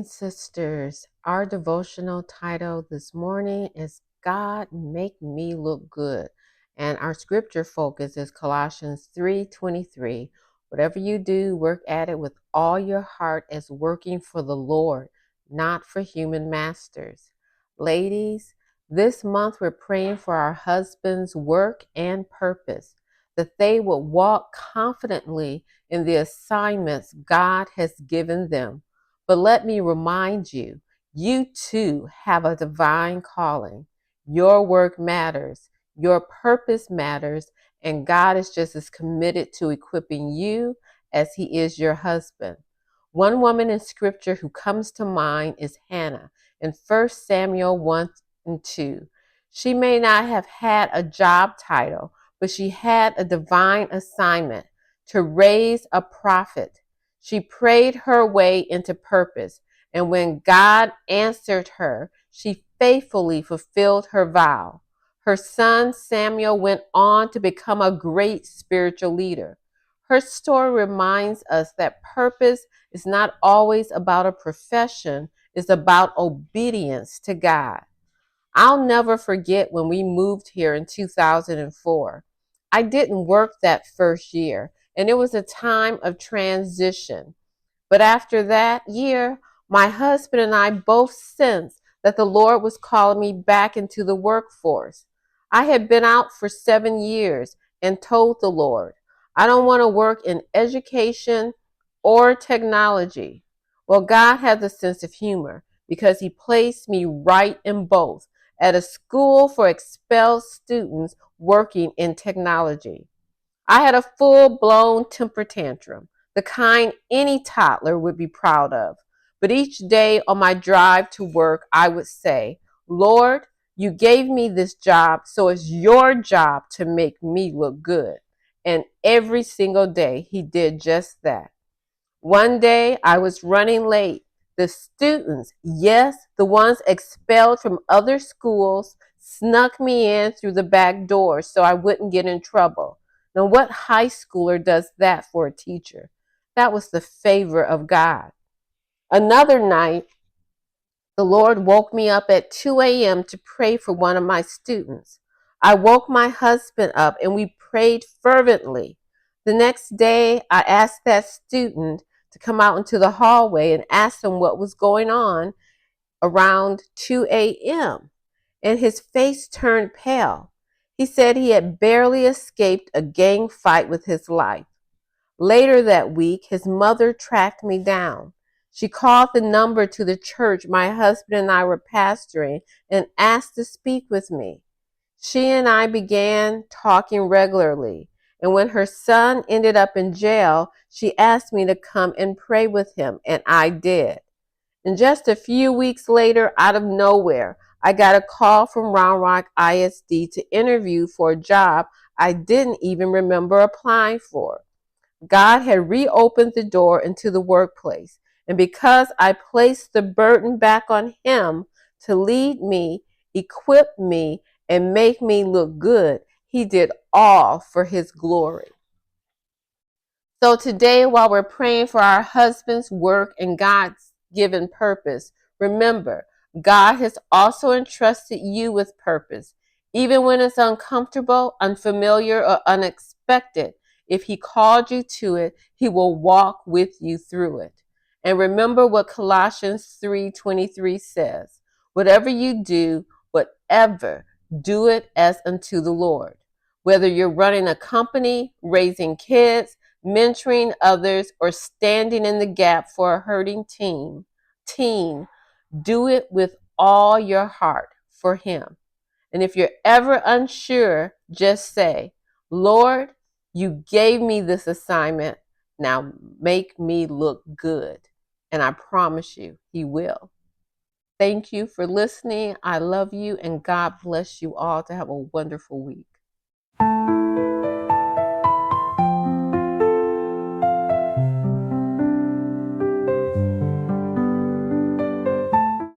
and sisters, our devotional title this morning is God Make Me Look Good. And our scripture focus is Colossians 3:23. Whatever you do, work at it with all your heart as working for the Lord, not for human masters. Ladies, this month we're praying for our husbands' work and purpose, that they will walk confidently in the assignments God has given them. But let me remind you, you too have a divine calling. Your work matters, your purpose matters, and God is just as committed to equipping you as He is your husband. One woman in scripture who comes to mind is Hannah in 1 Samuel 1 and 2. She may not have had a job title, but she had a divine assignment to raise a prophet. She prayed her way into purpose, and when God answered her, she faithfully fulfilled her vow. Her son Samuel went on to become a great spiritual leader. Her story reminds us that purpose is not always about a profession, it's about obedience to God. I'll never forget when we moved here in 2004. I didn't work that first year, and it was a time of transition. But after that year, my husband and I both sensed that the Lord was calling me back into the workforce. I had been out for 7 years and told the Lord, I don't want to work in education or technology. Well, God has a sense of humor because He placed me right in both at a school for expelled students working in technology. I had a full-blown temper tantrum, the kind any toddler would be proud of. But each day on my drive to work, I would say, Lord, you gave me this job, so it's your job to make me look good. And every single day, He did just that. One day I was running late. The students, yes, the ones expelled from other schools, snuck me in through the back door so I wouldn't get in trouble. Now, what high schooler does that for a teacher? That was the favor of God. Another night, the Lord woke me up at 2 a.m. to pray for one of my students. I woke my husband up and we prayed fervently. The next day, I asked that student to come out into the hallway and asked him what was going on around 2 a.m. And his face turned pale. He said he had barely escaped a gang fight with his life. Later that week, his mother tracked me down. She called the number to the church my husband and I were pastoring and asked to speak with me. She and I began talking regularly, and when her son ended up in jail, she asked me to come and pray with him, and I did. And just a few weeks later, out of nowhere, I got a call from Round Rock ISD to interview for a job I didn't even remember applying for. God had reopened the door into the workplace. And because I placed the burden back on Him to lead me, equip me, and make me look good, He did all for His glory. So today, while we're praying for our husband's work and God's given purpose, remember, God has also entrusted you with purpose. Even when it's uncomfortable, unfamiliar, or unexpected, if He called you to it, He will walk with you through it. And remember what Colossians 3:23 says, whatever you do, whatever, do it as unto the Lord. Whether you're running a company, raising kids, mentoring others, or standing in the gap for a hurting teen, do it with all your heart for Him. And if you're ever unsure, just say, Lord, you gave me this assignment. Now make me look good. And I promise you, He will. Thank you for listening. I love you, and God bless you all to have a wonderful week.